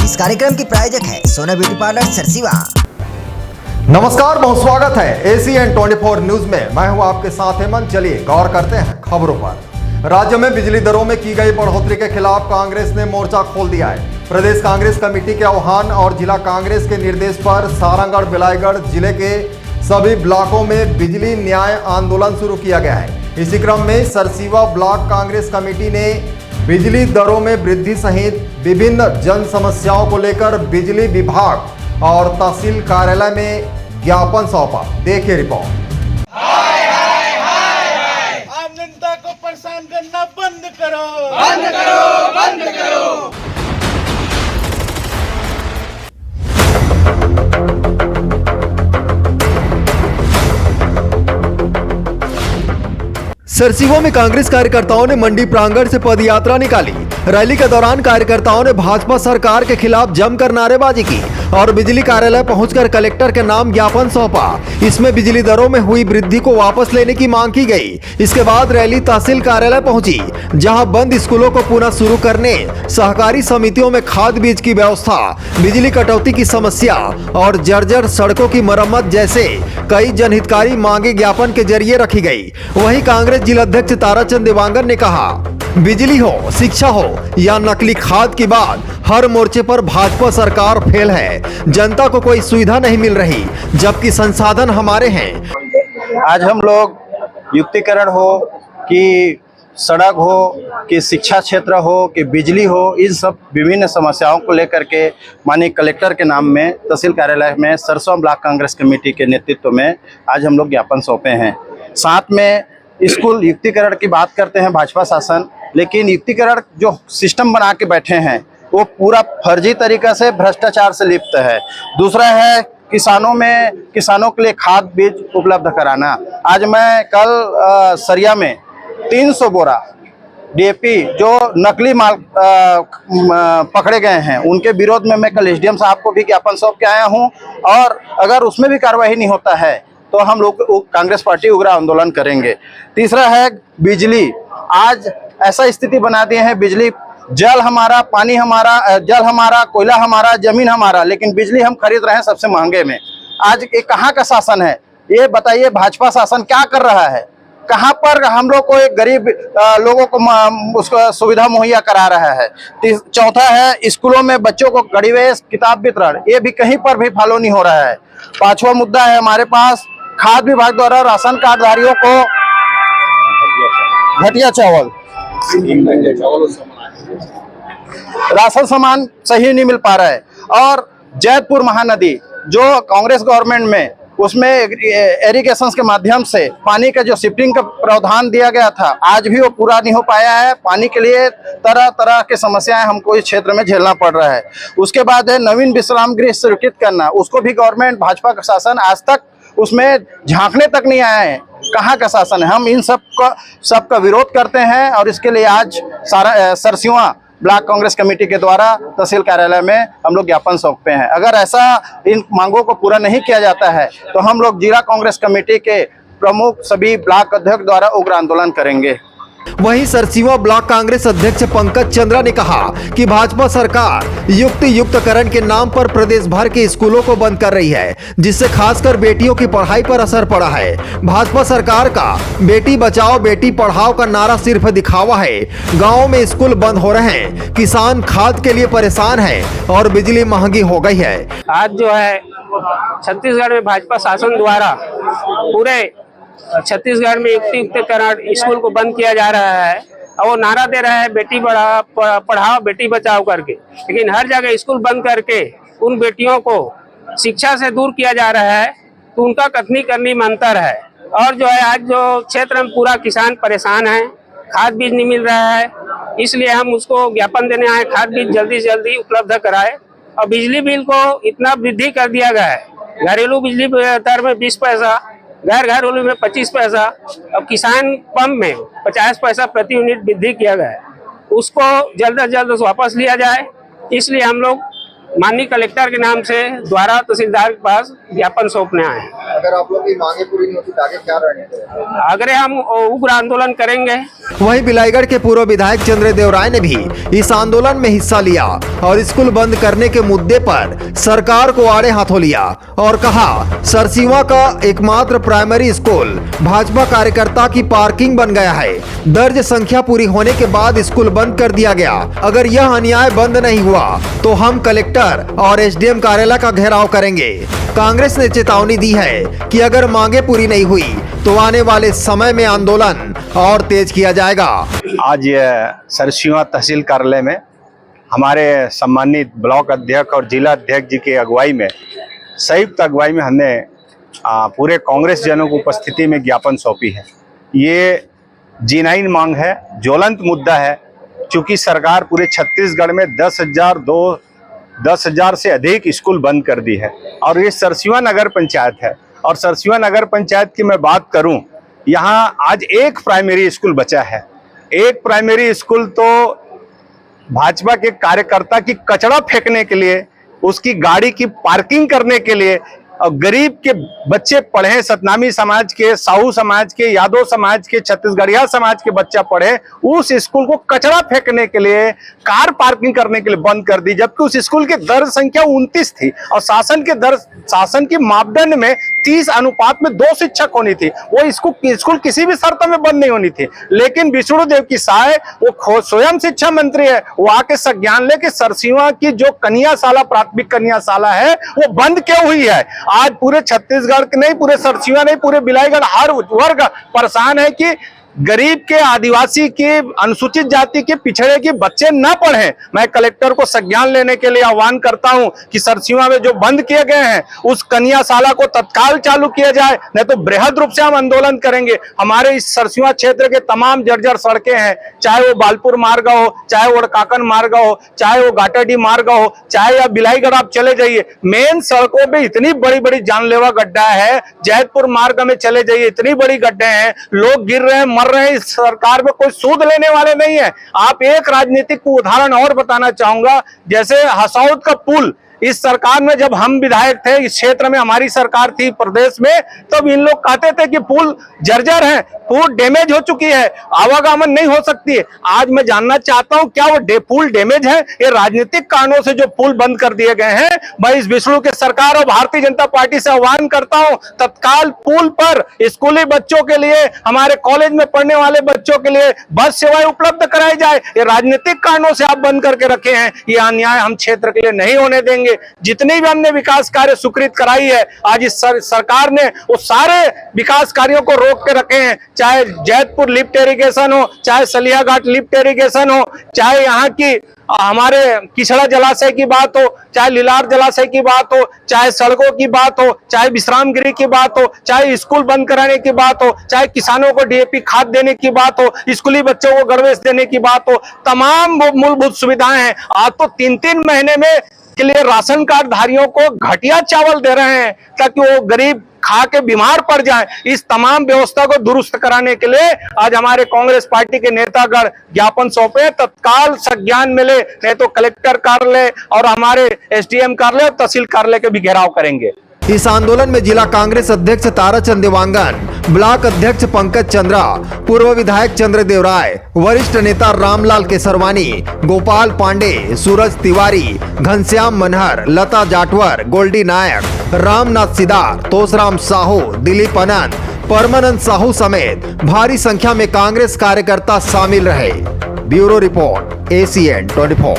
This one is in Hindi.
इस कार्यक्रम की प्रायोजक है सोना ब्यूटी पार्लर सरसीवा। नमस्कार, बहुत स्वागत है ACN 24 न्यूज में। मैं हूं आपके साथ हेमंत। चलिए गौर करते हैं खबरों पर। राज्य में बिजली दरों में की गई बढ़ोतरी के खिलाफ कांग्रेस ने मोर्चा खोल दिया है। प्रदेश कांग्रेस कमेटी के आह्वान और जिला कांग्रेस के निर्देश पर सारंगढ़ बिलाईगढ़ जिले के सभी ब्लॉकों में बिजली न्याय आंदोलन शुरू किया गया है। इसी क्रम में सरसीवा ब्लॉक कांग्रेस कमेटी ने बिजली दरों में वृद्धि सहित विभिन्न जन समस्याओं को लेकर बिजली विभाग और तहसील कार्यालय में ज्ञापन सौंपा। देखिए रिपोर्ट। हाय हाय हाय हाय, आम जनता को परेशान करना बंद करो, बंद करो, बंद करो। सरसीवा में कांग्रेस कार्यकर्ताओं ने मंडी प्रांगण से पदयात्रा निकाली। रैली के दौरान कार्यकर्ताओं ने भाजपा सरकार के खिलाफ जमकर नारेबाजी की और बिजली कार्यालय पहुंचकर कलेक्टर के नाम ज्ञापन सौंपा। इसमें बिजली दरों में हुई वृद्धि को वापस लेने की मांग की गई। इसके बाद रैली तहसील कार्यालय पहुंची, जहां बंद स्कूलों को पुनः शुरू करने, सहकारी समितियों में खाद बीज की व्यवस्था, बिजली कटौती की समस्या और जर्जर सड़कों की मरम्मत जैसे कई जनहितकारी मांगे ज्ञापन के जरिए रखी गई। वहीं कांग्रेस जिलाध्यक्ष ताराचंद देवांगन ने कहा, बिजली हो, शिक्षा हो या नकली खाद की बात, हर मोर्चे पर भाजपा सरकार फेल है। जनता को कोई सुविधा नहीं मिल रही, जबकि संसाधन हमारे हैं। आज हम लोग युक्तिकरण हो कि सड़क हो कि शिक्षा क्षेत्र हो कि बिजली हो, इन सब विभिन्न समस्याओं को लेकर के माननीय कलेक्टर के नाम में तहसील कार्यालय में सरसों ब्लॉक कांग्रेस कमेटी के नेतृत्व में आज हम लोग ज्ञापन सौंपे हैं। साथ में स्कूल युक्तिकरण की बात करते हैं भाजपा शासन, लेकिन युक्तिकरण जो सिस्टम बना के बैठे हैं वो पूरा फर्जी तरीका से भ्रष्टाचार से लिप्त है। दूसरा है किसानों के लिए खाद बीज उपलब्ध कराना। आज मैं कल सरिया में 300 बोरा DAP जो नकली माल पकड़े गए हैं, उनके विरोध में मैं कल SDM साहब को भी ज्ञापन सौंप के आया हूं। और अगर उसमें भी कार्रवाई नहीं होता है तो हम लोग कांग्रेस पार्टी उग्र आंदोलन करेंगे। तीसरा है बिजली। आज ऐसा स्थिति बना दिए हैं, बिजली, जल हमारा, पानी हमारा, जल हमारा, कोयला हमारा, जमीन हमारा, लेकिन बिजली हम खरीद रहे हैं सबसे महंगे में। आज ये कहाँ का शासन है? ये बताइए, भाजपा शासन क्या कर रहा है? कहाँ पर हम लोग को एक गरीब लोगों को उसका सुविधा मुहैया करा रहा है? चौथा है स्कूलों में बच्चों को गणवेश किताब वितरण, ये भी कहीं पर भी फॉलो नहीं हो रहा है। पांचवा मुद्दा है हमारे पास खाद्य विभाग द्वारा राशन कार्डधारियों को घटिया चावल, राशन सामान सही नहीं मिल पा रहा है। और जैतपुर महानदी जो कांग्रेस गवर्नमेंट में, उसमें इरिगेशन के माध्यम से पानी का जो शिफ्टिंग का प्रावधान दिया गया था, आज भी वो पूरा नहीं हो पाया है। पानी के लिए तरह तरह की समस्याएं हमको इस क्षेत्र में झेलना पड़ रहा है। उसके बाद है नवीन विश्राम गृह स्वीकृत करना, उसको भी गवर्नमेंट भाजपा का शासन आज तक उसमें झांकने तक नहीं आया है। कहाँ का शासन है? हम इन सबका विरोध करते हैं और इसके लिए आज सरसीवा ब्लॉक कांग्रेस कमेटी के द्वारा तहसील कार्यालय में हम लोग ज्ञापन सौंपे हैं। अगर ऐसा इन मांगों को पूरा नहीं किया जाता है तो हम लोग जिला कांग्रेस कमेटी के प्रमुख सभी ब्लॉक अध्यक्ष द्वारा उग्र आंदोलन करेंगे। वहीं सरसीवा ब्लॉक कांग्रेस अध्यक्ष पंकज चंद्रा ने कहा कि भाजपा सरकार युक्तिकरण के नाम पर प्रदेश भर के स्कूलों को बंद कर रही है, जिससे खासकर बेटियों की पढ़ाई पर असर पड़ा है। भाजपा सरकार का बेटी बचाओ बेटी पढ़ाओ का नारा सिर्फ दिखावा है। गाँव में स्कूल बंद हो रहे हैं, किसान खाद के लिए परेशान है और बिजली महंगी हो गई है। आज जो है छत्तीसगढ़ में भाजपा शासन द्वारा पूरे छत्तीसगढ़ में युक्तिकरण स्कूल को बंद किया जा रहा है और वो नारा दे रहा है बेटी पढ़ाओ बेटी बचाओ करके, लेकिन हर जगह स्कूल बंद करके उन बेटियों को शिक्षा से दूर किया जा रहा है। तो उनका कथनी करनी में अंतर है। और जो है आज जो क्षेत्र में पूरा किसान परेशान है, खाद बीज नहीं मिल रहा है, इसलिए हम उसको ज्ञापन देने आए, खाद बीज जल्दी से जल्दी उपलब्ध कराए। और बिजली बिल को इतना वृद्धि कर दिया गया है, घरेलू बिजली दर में 20 पैसा, घरेलू में 25 पैसा, अब किसान पंप में 50 पैसा प्रति यूनिट वृद्धि किया गया है। उसको जल्द से जल्द वापस लिया जाए, इसलिए हम लोग माननीय कलेक्टर के नाम से द्वारा तहसीलदार के पास ज्ञापन सौंपने आए हैं। अगर आप लोग की मांगे पूरी नहीं होती तो आगे क्या रणनीति? आगे हम उग्र आंदोलन करेंगे। वहीं बिलाईगढ़ के पूर्व विधायक चंद्रदेव राय ने भी इस आंदोलन में हिस्सा लिया और स्कूल बंद करने के मुद्दे पर सरकार को आड़े हाथों लिया और कहा सरसीवा का एकमात्र प्राइमरी स्कूल भाजपा कार्यकर्ता की पार्किंग बन गया है। दर्ज संख्या पूरी होने के बाद स्कूल बंद कर दिया गया। अगर यह अन्याय बंद नहीं हुआ तो हम कलेक्टर और एसडीएम कार्यालय का घेराव करेंगे। कांग्रेस ने चेतावनी दी है कि अगर मांगे पूरी नहीं हुई तो आने वाले समय में आंदोलन और तेज किया जाएगा। आज सरसीवा तहसील कार्यालय में हमारे सम्मानित ब्लॉक अध्यक्ष और जिला अध्यक्ष जी की अगुवाई में, संयुक्त अगुवाई में हमने पूरे कांग्रेस जनों की उपस्थिति में ज्ञापन सौंपी है। ये जीनाइन मांग है, ज्वलंत मुद्दा है। चूंकि सरकार पूरे छत्तीसगढ़ में 10,000 से अधिक स्कूल बंद कर दी है और ये सरसीवा नगर पंचायत है। और सरसीवा नगर पंचायत की मैं बात करूं, यहाँ आज एक प्राइमरी स्कूल बचा है। एक प्राइमरी स्कूल तो भाजपा के कार्यकर्ता की कचरा फेंकने के लिए, उसकी गाड़ी की पार्किंग करने के लिए, और गरीब के बच्चे पढ़े, सतनामी समाज के, साहू समाज के, यादव समाज के, छत्तीसगढ़िया समाज के बच्चा पढ़े, उस स्कूल को कचरा फेंकने के लिए, कार पार्किंग करने के लिए बंद कर दी। जबकि उस स्कूल की दर्ज संख्या 29 थी और शासन के मापदंड में 30 अनुपात में 2 शिक्षक होनी थी। वो स्कूल किसी भी शर्त में बंद नहीं होनी थी। लेकिन विष्णुदेव की साय, वो स्वयं शिक्षा मंत्री है, वो आके संज्ञान ले कि सरसीवा की जो कन्याशाला, प्राथमिक कन्याशाला है, वो बंद क्यों हुई है। आज पूरे छत्तीसगढ़ के नहीं, पूरे सरसीवा नहीं, पूरे बिलाईगढ़ हर वर्ग परेशान है कि गरीब के, आदिवासी के, अनुसूचित जाति के, पिछड़े के बच्चे न पढ़ें। मैं कलेक्टर को संज्ञान लेने के लिए आह्वान करता हूं कि सरसीवा में जो बंद किए गए हैं उस कन्याशाला को तत्काल चालू किया जाए, नहीं तो बृहद रूप से हम आंदोलन करेंगे। हमारे इस सरसीवा क्षेत्र के तमाम जर्जर सड़कें हैं, चाहे वो बालपुर मार्ग हो, चाहे वो काकन मार्ग हो, चाहे वो घाटाडी मार्ग हो, चाहे या बिलाईगढ़ आप चले जाइए, मेन सड़कों पे इतनी बड़ी बड़ी जानलेवा गड्ढा है। जैतपुर मार्ग में चले जाइए, इतनी बड़ी गड्ढे हैं, लोग गिर रहे हैं, मर रहे हैं। इस सरकार में कोई सूद लेने वाले नहीं है। आप एक राजनीतिक उदाहरण और बताना चाहूंगा, जैसे हसौद का पुल, इस सरकार में जब हम विधायक थे, इस क्षेत्र में हमारी सरकार थी प्रदेश में, तब इन लोग कहते थे कि पुल जर्जर है, पुल डैमेज हो चुकी है, आवागमन नहीं हो सकती है। आज मैं जानना चाहता हूं क्या वो पुल डैमेज है? ये राजनीतिक कारणों से जो पुल बंद कर दिए गए हैं। मैं इस विष्णु के सरकार और भारतीय जनता पार्टी से आह्वान करता हूं, तत्काल पुल पर स्कूली बच्चों के लिए, हमारे कॉलेज में पढ़ने वाले बच्चों के लिए बस सेवाएं उपलब्ध कराई जाए। ये राजनीतिक कारणों से आप बंद करके रखे हैं, ये अन्याय हम क्षेत्र के लिए नहीं होने देंगे। जितनी भी हमने विकास कार्य स्वीकृत कराई है, आज इस सरकार ने वो सारे विकास कार्यों को रोक के रखे हैं। चाहे जैतपुर लिफ्ट इरिगेशन हो, चाहे सलियाघाट लिफ्ट इरिगेशन हो, चाहे यहाँ की हमारे किचड़ा जलाशय की बात हो, चाहे लीलार जलाशय की बात हो, चाहे सड़कों की बात हो, चाहे विश्राम गृह की बात हो, चाहे स्कूल बंद कराने की बात हो, चाहे किसानों को डीएपी खाद देने की बात हो, स्कूली बच्चों को गणवेश देने की बात हो, तमाम मूलभूत सुविधाएं हैं। आज तो 3-3 महीने में के लिए राशन कार्ड धारियों को घटिया चावल दे रहे हैं ताकि वो गरीब खा के बीमार पड़ जाएं। इस तमाम व्यवस्था को दुरुस्त कराने के लिए आज हमारे कांग्रेस पार्टी के नेतागण ज्ञापन सौंपे, तत्काल संज्ञान मिले, नहीं तो कलेक्टर कार्यालय और हमारे एसडीएम कार्यालय और तहसील कार्यालय के भी घेराव करेंगे। इस आंदोलन में जिला कांग्रेस अध्यक्ष ताराचंद देवांगन, ब्लॉक अध्यक्ष पंकज चंद्रा, पूर्व विधायक चंद्रदेव राय, वरिष्ठ नेता रामलाल केसरवानी, गोपाल पांडे, सूरज तिवारी, घनश्याम मनहर, लता जाटवर, गोल्डी नायक, रामनाथ सिदार, तोसराम साहू, दिलीप अनंत, परमानंद साहू समेत भारी संख्या में कांग्रेस कार्यकर्ता शामिल रहे। Bureau report, ACN 24।